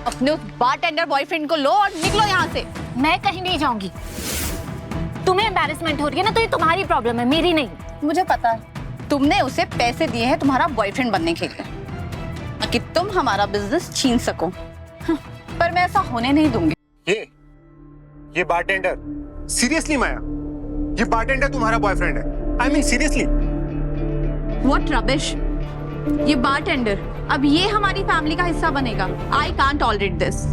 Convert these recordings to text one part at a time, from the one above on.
अपने उस bartender boyfriend को लो और निकलो यहाँ से। मैं कहीं नहीं जाऊंगी। तुम्हें एम्बैरेसमेंट हो रही है ना, तो ये तुम्हारी प्रॉब्लम है, मेरी नहीं। मुझे पता है तुमने उसे पैसे दिए हैं तुम्हारा बॉयफ्रेंड बनने के लिए कि तुम हमारा बिजनेस छीन सको, पर मैं ऐसा होने नहीं दूंगी। ये बारटेंडर, सीरियसली माया, ये बारटेंडर तुम्हारा बॉयफ्रेंड है? I mean seriously? What rubbish. ये बारटेंडर अब ये हमारी फैमिली का हिस्सा बनेगा। I can't tolerate this.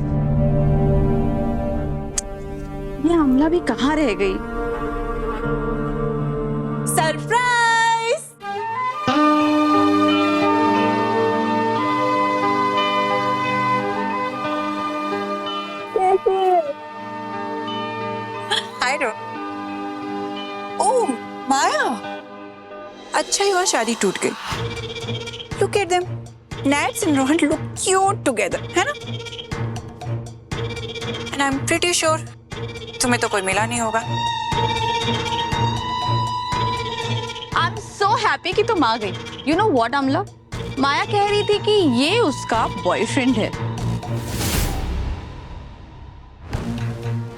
ये अमला भी कहाँ रह गई? सरप्राइज! हाय रो। ओह माया, अच्छा हुआ शादी टूट गई। Look at them. Nats and Rohan look cute together, है ना? And I'm pretty sure तुम्हें तो कोई मिला नहीं होगा। आई एम सो हैप्पी कि तुम आ गई। यू नो व्हाट अमला, माया कह रही थी कि ये उसका बॉयफ्रेंड है।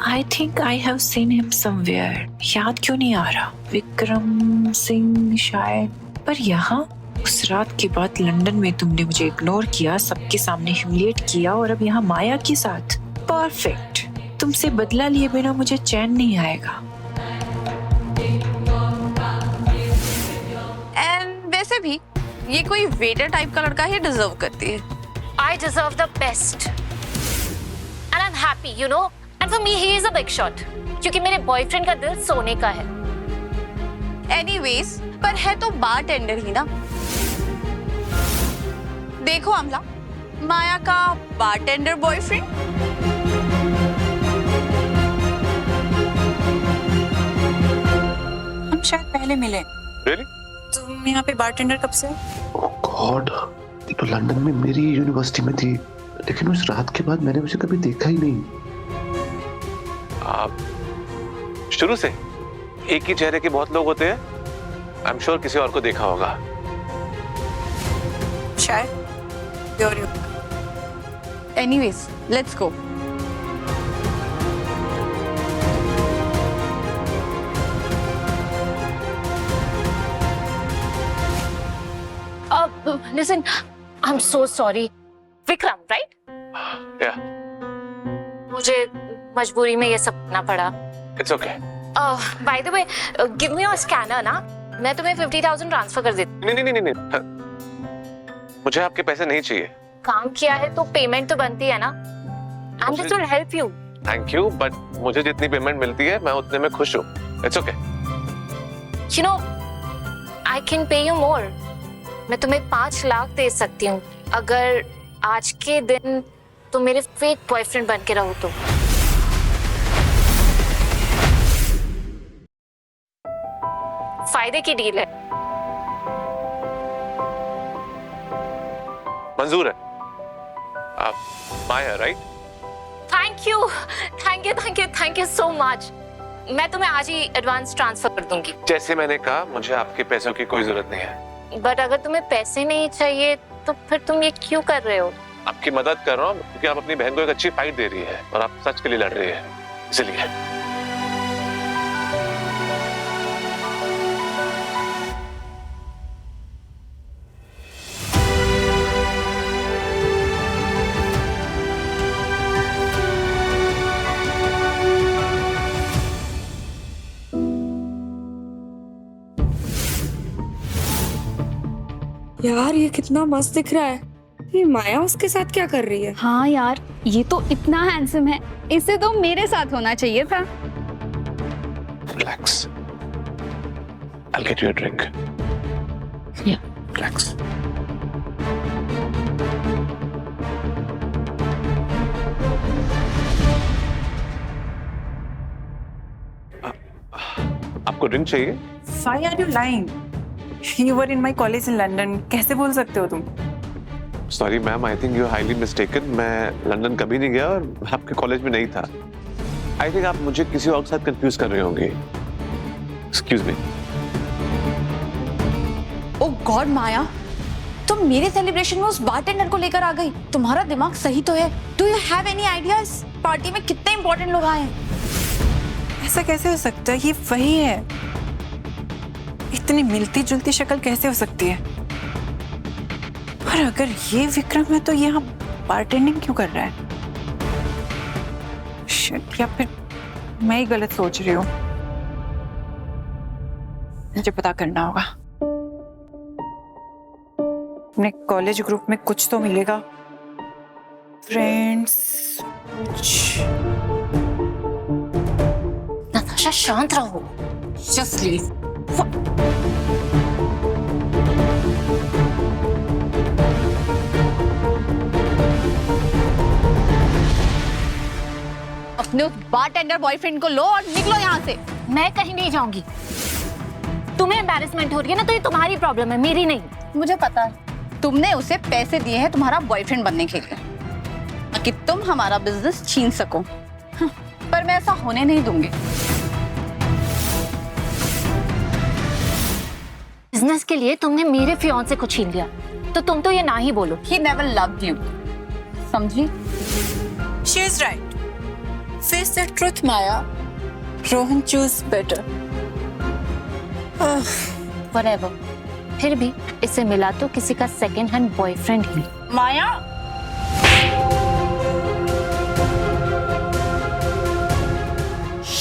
I think I have seen him somewhere. याद क्यों नहीं आ रहा? विक्रम सिंह शायद। पर यहाँ उस रात के बाद लंदन में तुमने मुझे इग्नोर किया, सबके सामने ह्यूमिलिएट किया, और अब यहाँ माया के साथ। परफेक्ट। तुमसे बदला लिए बिना मुझे चैन नहीं आएगा। एंड वैसे भी ये कोई वेटर टाइप का लड़का ही डिजर्व करती है। I deserve the best. And I'm happy, you know. And for me, he is a big shot. क्योंकि मेरे बॉयफ्रेंड का दिल सोने का है। एनीवेज, पर है तो बारटेंडर ही ना। देखो अमला, माया का बारटेंडर बॉयफ्रेंड। हम शायद पहले मिले। Really? तुम यहाँ पे बारटेंडर कब से? ओह गॉड, ये तो लंदन में मेरी यूनिवर्सिटी में थी, लेकिन उस रात के बाद मैंने उसे कभी देखा ही नहीं। आप शुरू से एक ही चेहरे के बहुत लोग होते हैं। आई एम श्योर किसी और को देखा होगा। शायद। Anyways, let's go. Listen, I'm so sorry. Vikram, right? Yeah, मुझे मजबूरी में ये सब करना पड़ा। it's okay. By the way, give me your scanner ना। मैं तुम्हें 50,000 ट्रांसफर कर देती। नहीं, मुझे आपके पैसे नहीं चाहिए। काम किया है तो पेमेंट तो बनती है ना। And this will help you. Thank you, but मुझे जितनी पेमेंट मिलती है मैं उतने में खुश हूँ। It's okay. You know, I can pay you more. मैं तुम्हें 5 लाख दे सकती हूँ अगर आज के दिन तुम मेरे फेक बॉयफ्रेंड बन के रहो तो। फायदे की डील है। मंजूर है। आप Maya, right? Thank you so much. मैं तुम्हें आज ही एडवांस ट्रांसफर कर दूंगी। जैसे मैंने कहा, मुझे आपके पैसों की कोई जरूरत नहीं है। बट अगर तुम्हें पैसे नहीं चाहिए तो फिर तुम ये क्यों कर रहे हो? आपकी मदद कर रहा हूँ क्योंकि आप अपनी बहन को एक अच्छी फाइट दे रही है और आप सच के लिए लड़ रही है, इसलिए। यार ये कितना मस्त दिख रहा है। ये माया उसके साथ क्या कर रही है? हाँ यार, ये तो इतना हैंडसम है, इसे तो मेरे साथ होना चाहिए था। Relax. I'll get you a drink. Yeah. Relax. आपको ड्रिंक चाहिए? Why are you lying? You were in my college in London. कैसे बोल सकते हो तुम? Sorry ma'am, I think you highly mistaken. मैं लंदन कभी नहीं गया और मैं आपके कॉलेज में नहीं था। आई थिंक आप मुझे किसी और के साथ कंफ्यूज कर रहे होंगे। Excuse me. ओह गॉड माया, तुम मेरे सेलिब्रेशन में उस बारटेंडर को लेकर आ गई। तुम्हारा दिमाग सही तो है? Do you have any idea इस पार्टी में कितने इंपॉर्टेंट लोग आए हैं? ऐसा कैसे हो सकता है? ये वही है। इतनी मिलती जुलती शक्ल कैसे हो सकती है? और अगर ये विक्रम है तो यहाँ बारटेंडिंग क्यों कर रहा है? शिट, या फिर मैं ही गलत सोच रही हूँ। मुझे पता करना होगा। अपने कॉलेज ग्रुप में कुछ तो मिलेगा। फ्रेंड्स कुछ। नताशा शांत रहो, जस्ट लीव। अपने उस बारटेंडर बॉयफ्रेंड को लो और निकलो यहाँ से। मैं कहीं नहीं जाऊंगी। तुम्हें एम्बैरेसमेंट हो रही है ना, तो ये तुम्हारी प्रॉब्लम है, मेरी नहीं। मुझे पता है तुमने उसे पैसे दिए हैं तुम्हारा बॉयफ्रेंड बनने के लिए, ताकि तुम हमारा बिजनेस छीन सको। पर मैं ऐसा होने नहीं दूंगी। बिजनेस के लिए तुमने मेरे फियांसे को छीन लिया, तो तुम तो ये ना ही बोलो। He never loved you, समझी? She is right. Face the truth, Maya. Rohan chose better. Whatever. फिर भी इसे मिला तो किसी का second hand boyfriend he. Maya,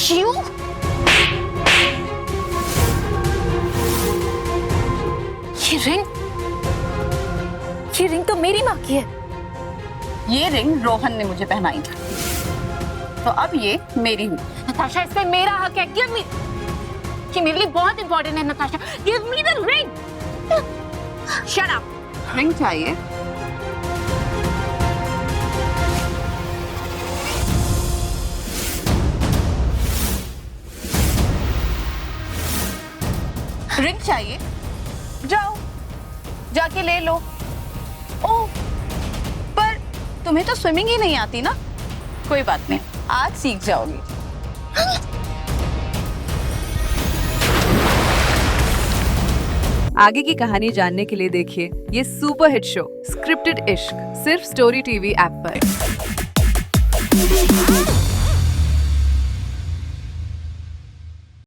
You? ये रिंग तो मेरी माँ की है। ये रिंग रोहन ने मुझे पहनाई थी, तो अब ये मेरी हुई। नताशा, इस पे मेरा हक है। Give me. ये मेरे लिए बहुत इंपॉर्टेंट है Natasha. Give me the ring. Shut up. Ring चाहिए? रिंग चाहिए? जाओ, जाके ले लो। ओह, पर तुम्हें तो स्विमिंग ही नहीं आती ना। कोई बात नहीं, आज सीख जाओगी। आगे की कहानी जानने के लिए देखिए ये सुपर हिट शो स्क्रिप्टेड इश्क सिर्फ स्टोरी टीवी ऐप पर।